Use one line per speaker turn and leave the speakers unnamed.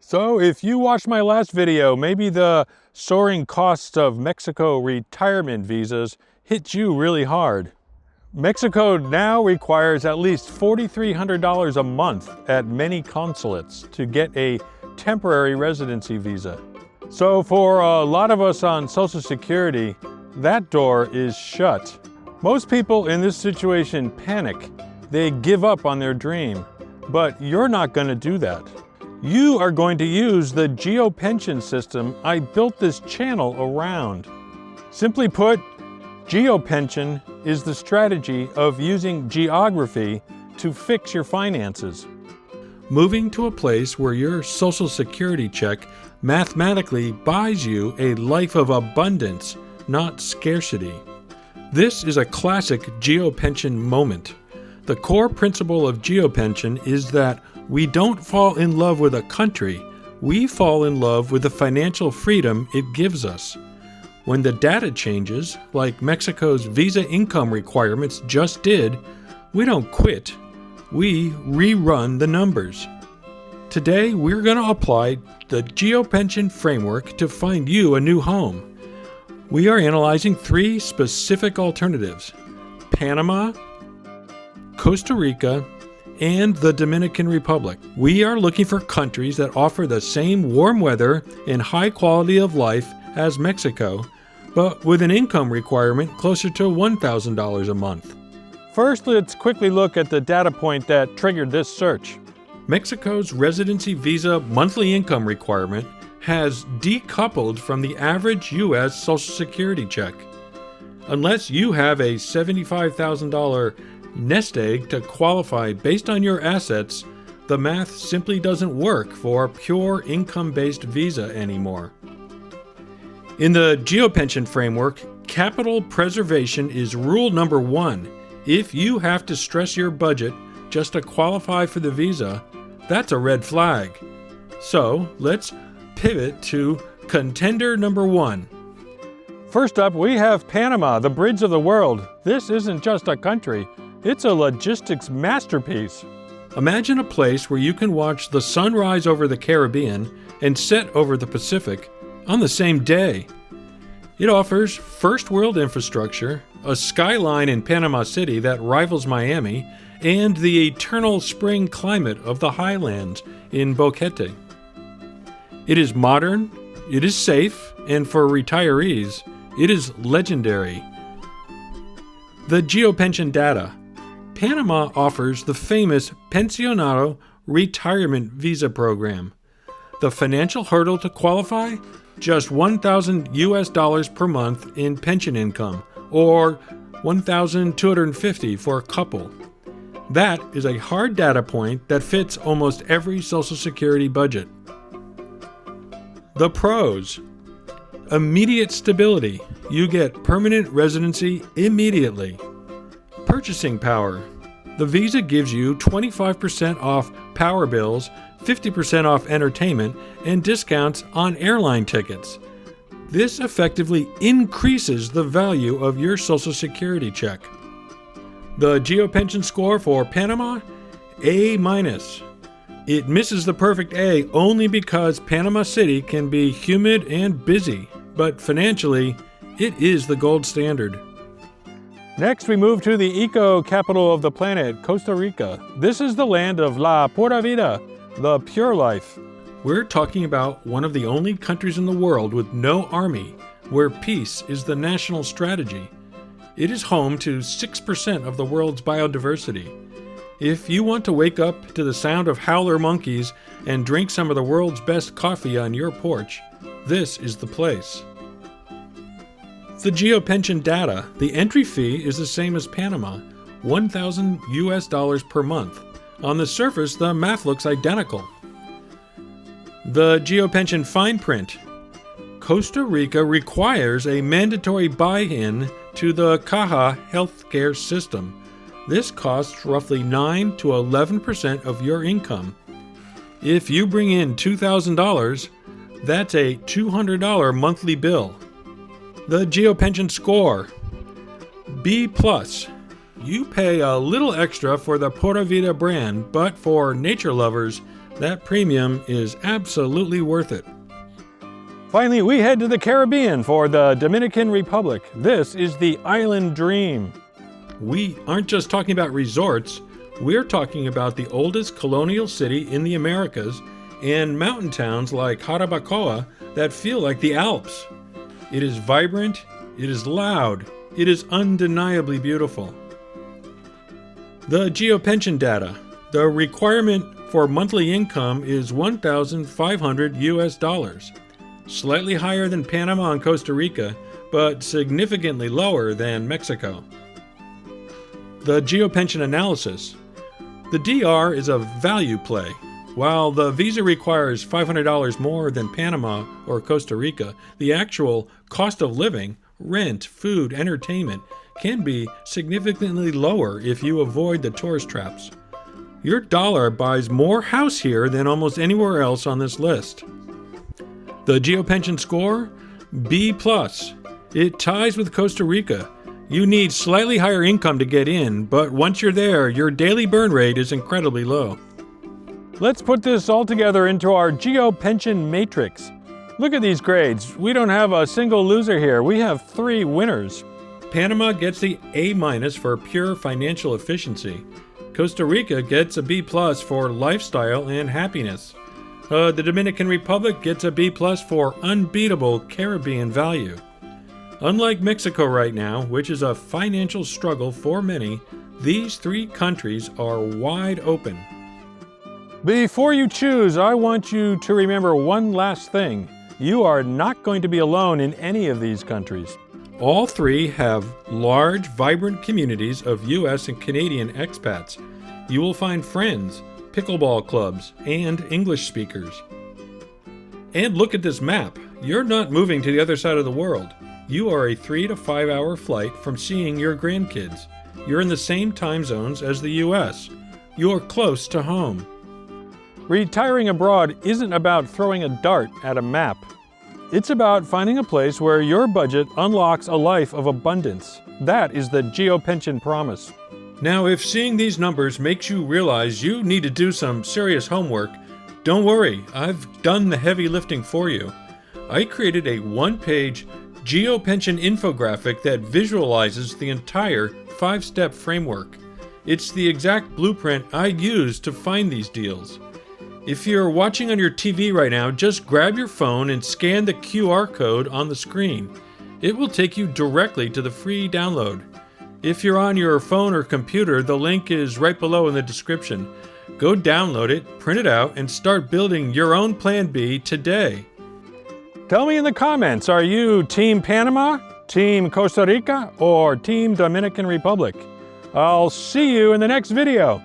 So if you watched my last video, maybe the soaring costs of Mexico retirement visas hit you really hard. Mexico now requires at least $4,300 a month at many consulates to get a temporary residency visa. So for a lot of us on Social Security, that door is shut. Most people in this situation panic. They give up on their dream. But you're not going to do that. You are going to use the GeoPension system I built this channel around. Simply put, GeoPension is the strategy of using geography to fix your finances. Moving to a place where your Social Security check mathematically buys you a life of abundance, not scarcity. This is a classic GeoPension moment. The core principle of GeoPension is that we don't fall in love with a country, we fall in love with the financial freedom it gives us. When the data changes, like Mexico's visa income requirements just did, we don't quit, we rerun the numbers. Today, we're going to apply the GeoPension Framework to find you a new home. We are analyzing 3 specific alternatives: Panama, Costa Rica, and the Dominican Republic. We are looking for countries that offer the same warm weather and high quality of life as Mexico, but with an income requirement closer to $1,000 a month. First, let's quickly look at the data point that triggered this search. Mexico's residency visa monthly income requirement has decoupled from the average U.S. Social Security check. Unless you have a $75,000 nest egg to qualify based on your assets, the math simply doesn't work for pure income-based visa anymore. In the GeoPension framework, capital preservation is rule number 1. If you have to stress your budget just to qualify for the visa, that's a red flag. So let's pivot to contender number 1. First up, we have Panama, the bridge of the world. This isn't just a country. It's a logistics masterpiece. Imagine a place where you can watch the sun rise over the Caribbean and set over the Pacific on the same day. It offers first world infrastructure, a skyline in Panama City that rivals Miami, and the eternal spring climate of the highlands in Boquete. It is modern, it is safe, and for retirees, it is legendary. The GeoPension data. Panama offers the famous Pensionado retirement visa program. The financial hurdle to qualify? Just $1,000 US per month in pension income, or $1,250 for a couple. That is a hard data point that fits almost every Social Security budget. The pros. Immediate stability. You get permanent residency immediately. Purchasing power. The visa gives you 25% off power bills, 50% off entertainment, and discounts on airline tickets. This effectively increases the value of your Social Security check. The GeoPension score for Panama? A-. It misses the perfect A only because Panama City can be humid and busy, but financially, it is the gold standard. Next, we move to the eco-capital of the planet, Costa Rica. This is the land of La Pura Vida, the pure life. We're talking about one of the only countries in the world with no army, where peace is the national strategy. It is home to 6% of the world's biodiversity. If you want to wake up to the sound of howler monkeys and drink some of the world's best coffee on your porch, this is the place. The GeoPension data. The entry fee is the same as Panama, $1,000 US per month. On the surface, the math looks identical. The GeoPension fine print. Costa Rica requires a mandatory buy-in to the Caja healthcare system. This costs roughly 9 to 11% of your income. If you bring in $2,000, that's a $200 monthly bill. The GeoPension score. B+. You pay a little extra for the Pura Vida brand, but for nature lovers, That premium is absolutely worth it. Finally, we head to the Caribbean for the Dominican Republic. This is the island dream. We aren't just talking about resorts, we're talking about the oldest colonial city in the Americas and mountain towns like Jarabacoa that feel like the Alps. It is vibrant, it is loud, it is undeniably beautiful. The GeoPension data. The requirement for monthly income is $1,500 US, slightly higher than Panama and Costa Rica, but significantly lower than Mexico. The GeoPension analysis. The DR is a value play. While the visa requires $500 more than Panama or Costa Rica, the actual cost of living, rent, food, entertainment, can be significantly lower if you avoid the tourist traps. Your dollar buys more house here than almost anywhere else on this list. The GeoPension score? B+. It ties with Costa Rica. You need slightly higher income to get in, but once you're there, your daily burn rate is incredibly low. Let's put this all together into our GeoPension matrix. Look at these grades. We don't have a single loser here. We have 3 winners. Panama gets the A- for pure financial efficiency. Costa Rica gets a B+ for lifestyle and happiness. The Dominican Republic gets a B+ for unbeatable Caribbean value. Unlike Mexico right now, which is a financial struggle for many, these 3 countries are wide open. Before you choose, I want you to remember one last thing. You are not going to be alone in any of these countries. All 3 have large, vibrant communities of US and Canadian expats. You will find friends, pickleball clubs, and English speakers. And look at this map. You're not moving to the other side of the world. You are a 3 to 5 hour flight from seeing your grandkids. You're in the same time zones as the US. You're close to home. Retiring abroad isn't about throwing a dart at a map. It's about finding a place where your budget unlocks a life of abundance. That is the GeoPension promise. Now, if seeing these numbers makes you realize you need to do some serious homework, don't worry, I've done the heavy lifting for you. I created a 1-page GeoPension infographic that visualizes the entire 5-step framework. It's the exact blueprint I used to find these deals. If you're watching on your TV right now, just grab your phone and scan the QR code on the screen. It will take you directly to the free download. If you're on your phone or computer, the link is right below in the description. Go download it, print it out, and start building your own Plan B today. Tell me in the comments, are you Team Panama, Team Costa Rica, or Team Dominican Republic? I'll see you in the next video.